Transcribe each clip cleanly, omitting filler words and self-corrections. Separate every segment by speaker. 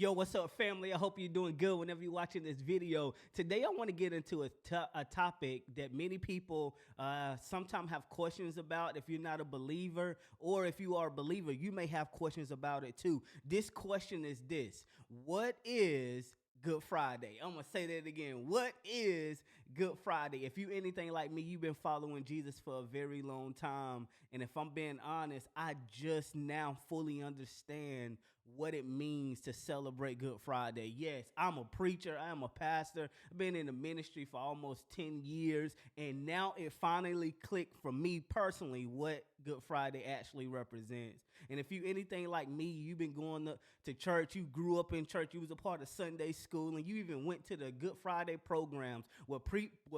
Speaker 1: Yo, what's up, family? I hope you're doing good whenever you're watching this video. Today, I want to get into a topic that many people sometimes have questions about. If you're not a believer, or if you are a believer, you may have questions about it too. This question is this: what is Good Friday? I'm going to say that again. What is Good Friday? If you anything like me, you've been following Jesus for a very long time. And if I'm being honest, I just now fully understand what it means to celebrate Good Friday. Yes, I'm a preacher, I'm a pastor. I've been in the ministry for almost 10 years, and now it finally clicked for me personally what Good Friday actually represents. And if you anything like me, you've been going to church, you grew up in church, you was a part of Sunday school, and you even went to the Good Friday programs where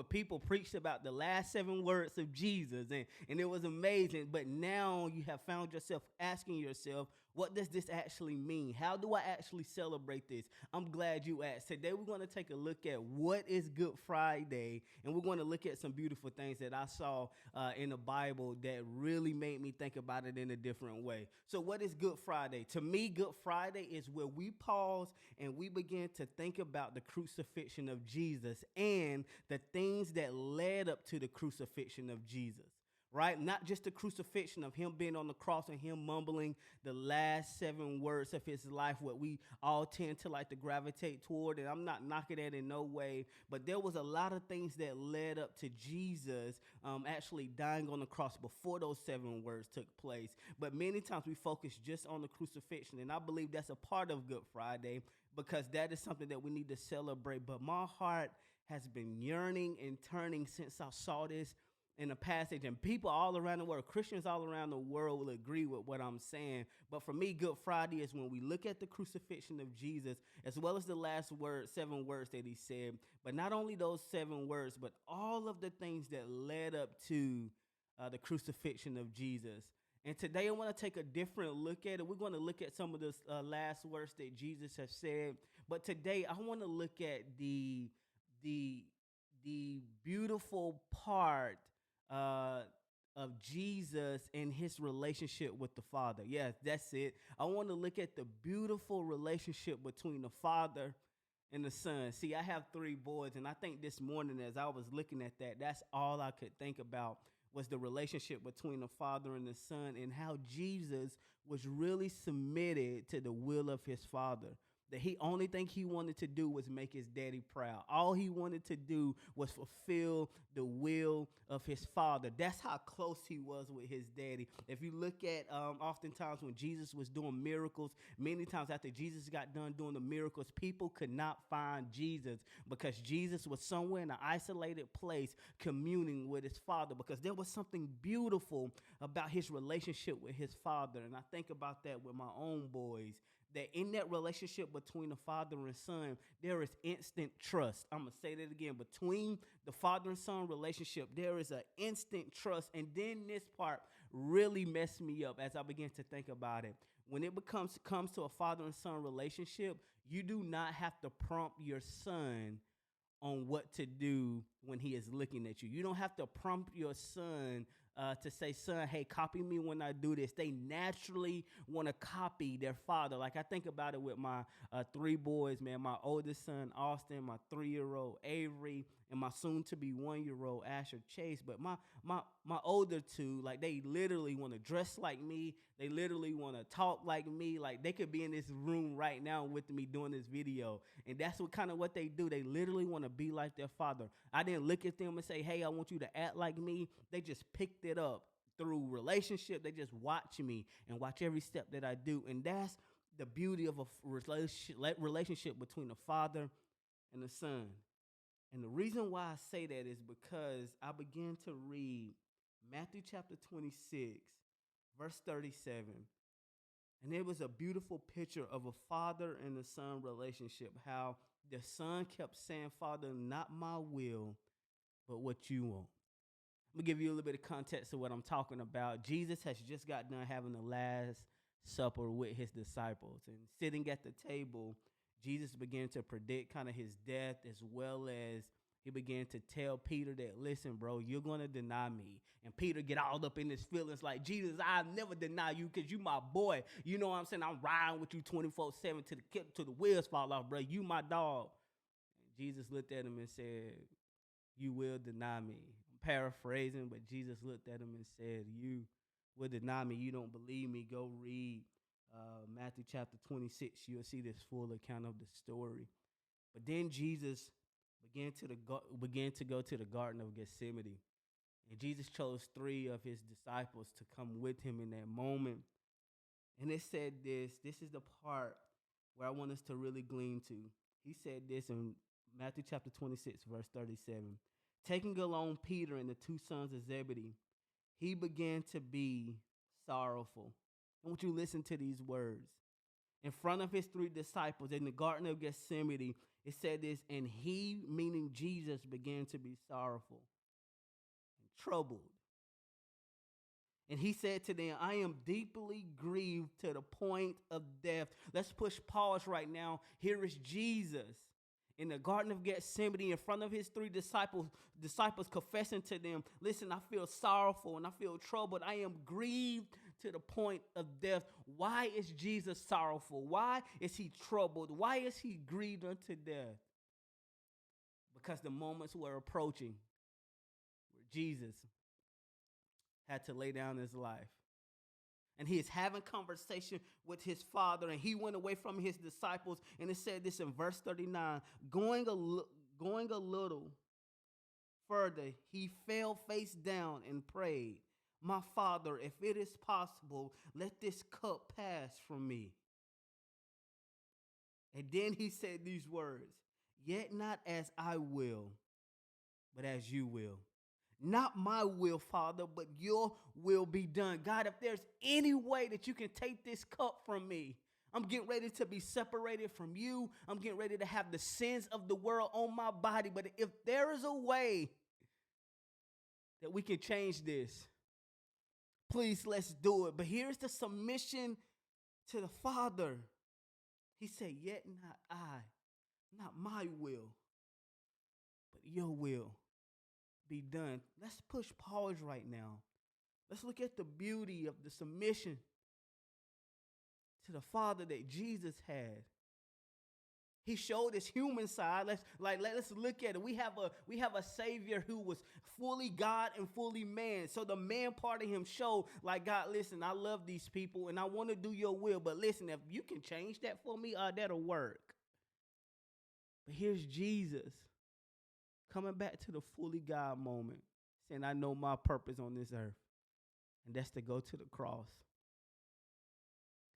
Speaker 1: people preached about the last 7 words of Jesus, and it was amazing. But now you have found yourself asking yourself, what does this actually mean? How do I actually celebrate this? I'm glad you asked. Today we're going to take a look at what is Good Friday, and we're going to look at some beautiful things that I saw in the Bible that really made me think about it in a different way. So what is Good Friday? To me, Good Friday is where we pause and we begin to think about the crucifixion of Jesus and the things that led up to the crucifixion of Jesus, right? Not just the crucifixion of him being on the cross and him mumbling the last 7 words of his life, what we all tend to like to gravitate toward. And I'm not knocking that in no way, but there was a lot of things that led up to Jesus actually dying on the cross before those 7 words took place. But many times we focus just on the crucifixion, and I believe that's a part of Good Friday because that is something that we need to celebrate. But my heart has been yearning and turning since I saw this in a passage, and people all around the world, Christians all around the world, will agree with what I'm saying. But for me, Good Friday is when we look at the crucifixion of Jesus, as well as the last 7 words that he said. But not only those 7 words, but all of the things that led up to the crucifixion of Jesus. And today I want to take a different look at it. We're going to look at some of the last words that Jesus has said. But today I want to look at the beautiful part uh, of Jesus and his relationship with the Father. Yes, that's it. I want to look at the beautiful relationship between the Father and the Son. See, I have 3 boys, and I think this morning as I was looking at that, that's all I could think about was the relationship between the Father and the Son and how Jesus was really submitted to the will of his Father. That he only thing he wanted to do was make his daddy proud. All he wanted to do was fulfill the will of his Father. That's how close he was with his daddy. If you look at oftentimes when Jesus was doing miracles, many times after Jesus got done doing the miracles, people could not find Jesus because Jesus was somewhere in an isolated place communing with his Father, because there was something beautiful about his relationship with his Father. And I think about that with my own boys, that in that relationship between the Father and Son, there is instant trust. I'm going to say that again. Between the Father and Son relationship, there is an instant trust. And then this part really messed me up as I began to think about it. When it comes to a Father and Son relationship, you do not have to prompt your son on what to do when he is looking at you. You don't have to prompt your son to say, son, hey, copy me when I do this. They naturally want to copy their father. Like I think about it with my 3 boys, man. My oldest son, Austin, my 3-year-old, Avery, and my soon-to-be 1-year-old, Asher Chase. But my older 2, like they literally want to dress like me. They literally want to talk like me. Like they could be in this room right now with me doing this video. And that's what they do. They literally want to be like their father. I didn't look at them and say, hey, I want you to act like me. They just picked it up through relationship. They just watch me and watch every step that I do. And that's the beauty of a relationship between the Father and the Son. And the reason why I say that is because I began to read Matthew chapter 26, verse 37. And it was a beautiful picture of a father and a son relationship, how the son kept saying, Father, not my will, but what you want. I'm going to give you a little bit of context of what I'm talking about. Jesus has just got done having the Last Supper with his disciples. And sitting at the table, Jesus began to predict kind of his death as well as He began to tell Peter that, listen, bro, you're going to deny me. And Peter get all up in his feelings like, Jesus, I'll never deny you because you my boy. You know what I'm saying? I'm riding with you 24/7 to the wheels fall off, bro. You my dog. And Jesus looked at him and said, you will deny me. I'm paraphrasing, but Jesus looked at him and said, you will deny me. You don't believe me. Go read Matthew chapter 26. You'll see this full account of the story. But then Jesus began to go to the Garden of Gethsemane. And Jesus chose 3 of his disciples to come with him in that moment. And it said this is the part where I want us to really glean to. He said this in Matthew chapter 26, verse 37. Taking along Peter and the 2 sons of Zebedee, he began to be sorrowful. I want you to listen to these words. In front of his 3 disciples in the Garden of Gethsemane, it said this, and he, meaning Jesus, began to be sorrowful and troubled. And he said to them, I am deeply grieved to the point of death. Let's push pause right now. Here is Jesus in the Garden of Gethsemane in front of his 3 disciples confessing to them, listen, I feel sorrowful and I feel troubled. I am grieved to the point of death. Why is Jesus sorrowful? Why is he troubled? Why is he grieved unto death? Because the moments were approaching where Jesus had to lay down his life. And he is having conversation with his Father, and he went away from his disciples. And it said this in verse 39, going a little further, he fell face down and prayed, my Father, if it is possible, let this cup pass from me. And then he said these words, yet not as I will, but as you will. Not my will, Father, but your will be done. God, if there's any way that you can take this cup from me, I'm getting ready to be separated from you. I'm getting ready to have the sins of the world on my body. But if there is a way that we can change this, please, let's do it. But here's the submission to the Father. He said, yet not I, not my will, but your will be done. Let's push pause right now. Let's look at the beauty of the submission to the Father that Jesus had. He showed his human side. Let's look at it. We have a Savior who was fully God and fully man. So the man part of him showed, like, God, listen, I love these people and I want to do your will. But listen, if you can change that for me, that'll work. But here's Jesus coming back to the fully God moment, saying, I know my purpose on this earth, and that's to go to the cross.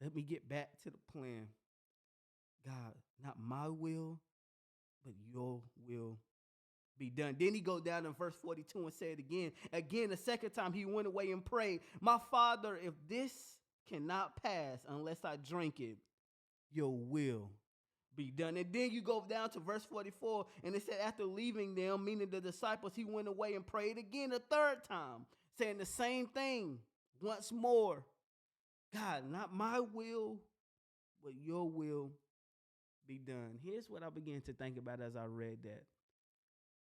Speaker 1: Let me get back to the plan. God, not my will, but your will be done. Then he goes down in verse 42 and said again, the second time he went away and prayed, my Father, if this cannot pass unless I drink it, your will be done. And then you go down to verse 44, and it said after leaving them, meaning the disciples, he went away and prayed again a 3rd time, saying the same thing once more. God, not my will, but your will be done. Here's what I began to think about as I read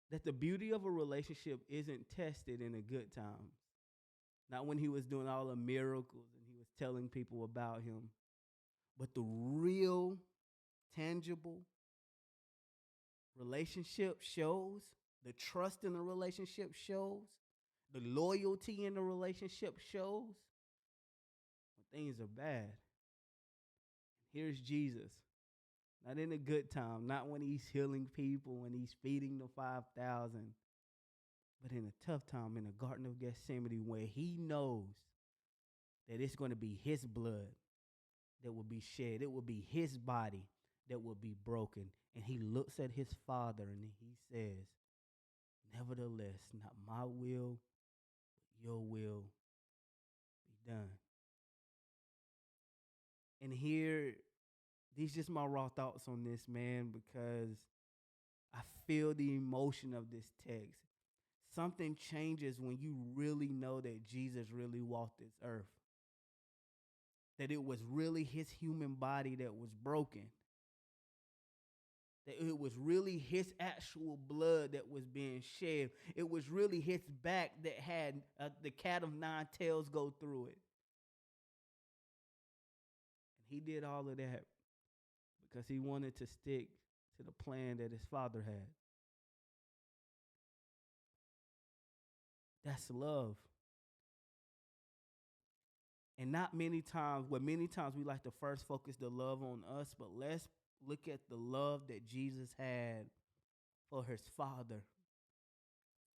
Speaker 1: that the beauty of a relationship isn't tested in the good times. Not when he was doing all the miracles and he was telling people about him, but the real, tangible relationship shows, the trust in the relationship shows, the loyalty in the relationship shows when things are bad. Here's Jesus. Not in a good time, not when he's healing people, when he's feeding the 5,000, but in a tough time in the Garden of Gethsemane where he knows that it's going to be his blood that will be shed. It will be his body that will be broken. And he looks at his Father and he says, nevertheless, not my will, but your will be done. And here, these just my raw thoughts on this, man, because I feel the emotion of this text. Something changes when you really know that Jesus really walked this earth. That it was really his human body that was broken. That it was really his actual blood that was being shed. It was really his back that had the cat of nine tails go through it. And he did all of that because he wanted to stick to the plan that his father had. That's love. And not many times, many times we like to first focus the love on us, but let's look at the love that Jesus had for his Father.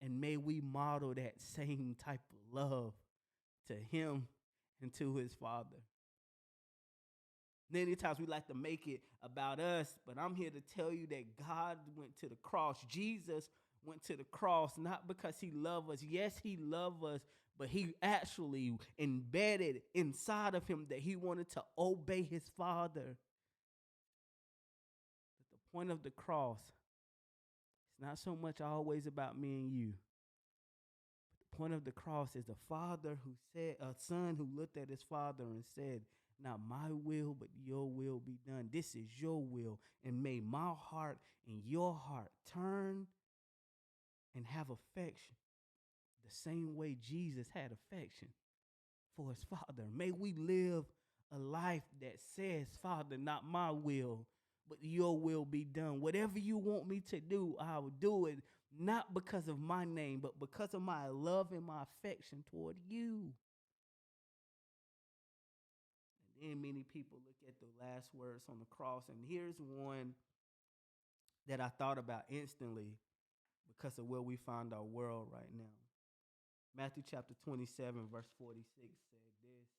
Speaker 1: And may we model that same type of love to him and to his Father. Many times we like to make it about us, but I'm here to tell you that God went to the cross. Jesus went to the cross not because he loved us. Yes, he loved us, but he actually embedded inside of him that he wanted to obey his Father. But the point of the cross, it's not so much always about me and you. But the point of the cross is the father who said, a son who looked at his father and said, not my will, but your will be done. This is your will. And may my heart and your heart turn and have affection the same way Jesus had affection for his Father. May we live a life that says, Father, not my will, but your will be done. Whatever you want me to do, I will do it, not because of my name, but because of my love and my affection toward you. And then many people look at the last words on the cross, and here's one that I thought about instantly because of where we find our world right now. Matthew chapter 27, verse 46 said this.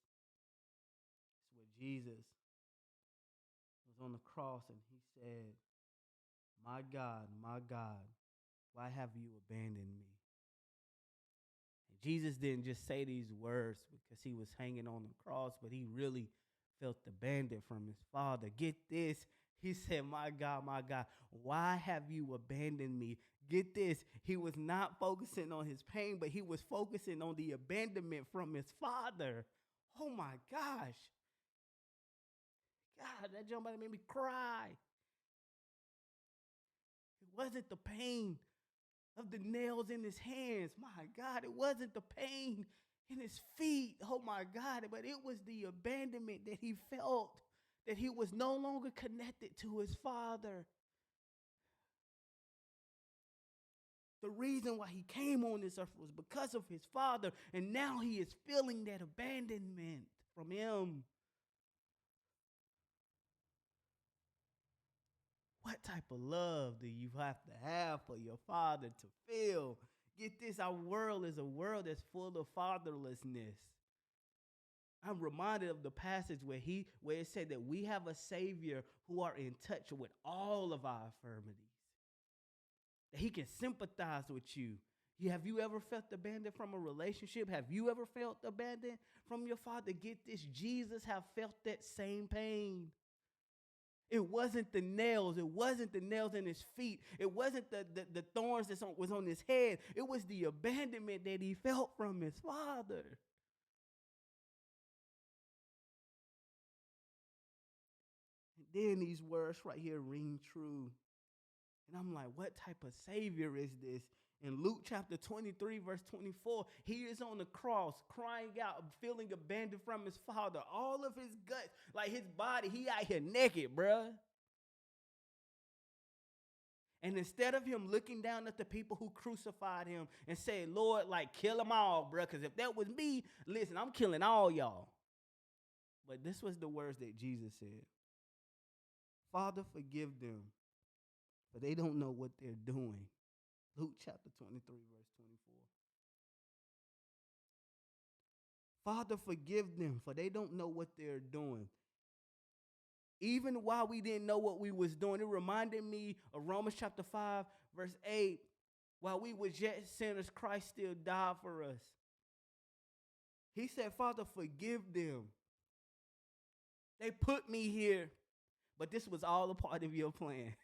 Speaker 1: It's where Jesus was on the cross and he said, my God, why have you abandoned me? And Jesus didn't just say these words because he was hanging on the cross, but he really felt abandoned from his Father. Get this. He said, my God, why have you abandoned me? Get this. He was not focusing on his pain, but he was focusing on the abandonment from his Father. Oh my gosh. God, that jump made me cry. It wasn't the pain of the nails in his hands. My God, it wasn't the pain in his feet. Oh my God, but it was the abandonment that he felt, that he was no longer connected to his Father. The reason why he came on this earth was because of his Father, and now he is feeling that abandonment from him. What type of love do you have to have for your Father to feel? Get this, our world is a world that's full of fatherlessness. I'm reminded of the passage where it said that we have a Savior who are in touch with all of our infirmities. That he can sympathize with you. Have you ever felt abandoned from a relationship? Have you ever felt abandoned from your Father? Get this, Jesus have felt that same pain. It wasn't the nails. It wasn't the nails in his feet. It wasn't the thorns that was on his head. It was the abandonment that he felt from his Father. And then these words right here ring true. And I'm like, what type of Savior is this? In Luke chapter 23, verse 24, he is on the cross crying out, feeling abandoned from his Father. All of his guts, like his body, he out here naked, bruh. And instead of him looking down at the people who crucified him and saying, Lord, like, kill them all, bruh, because if that was me, listen, I'm killing all y'all. But this was the words that Jesus said. Father, forgive them, for they don't know what they're doing. Luke chapter 23, verse 24. Father, forgive them, for they don't know what they're doing. Even while we didn't know what we was doing, it reminded me of Romans chapter 5, verse 8. While we were yet sinners, Christ still died for us. He said, Father, forgive them. They put me here, but this was all a part of your plan.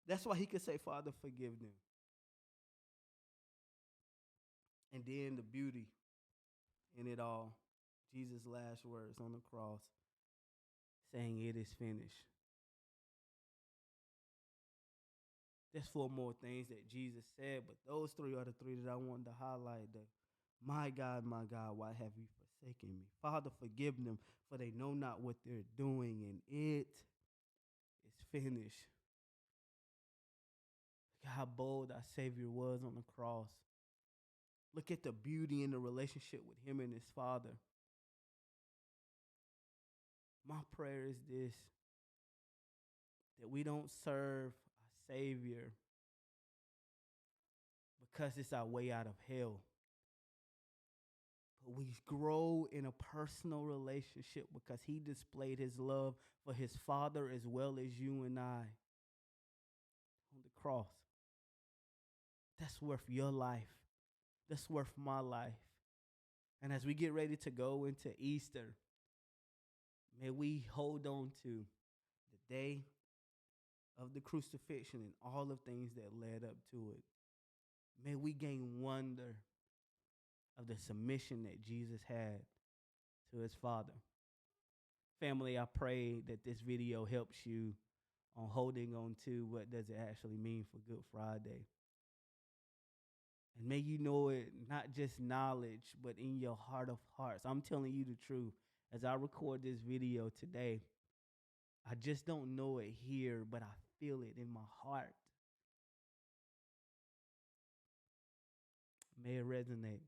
Speaker 1: That's why he could say, Father, forgive them. And then the beauty in it all, Jesus' last words on the cross, saying, it is finished. There's four more things that Jesus said, but those three are the three that I wanted to highlight. My God, why have you forsaken me? Father, forgive them, for they know not what they're doing, and it is finished. Look how bold our Savior was on the cross. Look at the beauty in the relationship with him and his Father. My prayer is this, that we don't serve our Savior because it's our way out of hell. But we grow in a personal relationship because he displayed his love for his Father as well as you and I on the cross. That's worth your life. That's worth my life. And as we get ready to go into Easter, may we hold on to the day of the crucifixion and all the things that led up to it. May we gain wonder of the submission that Jesus had to his Father. Family, I pray that this video helps you on holding on to what does it actually mean for Good Friday. And may you know it, not just knowledge, but in your heart of hearts. I'm telling you the truth. As I record this video today, I just don't know it here, but I feel it in my heart. May it resonate.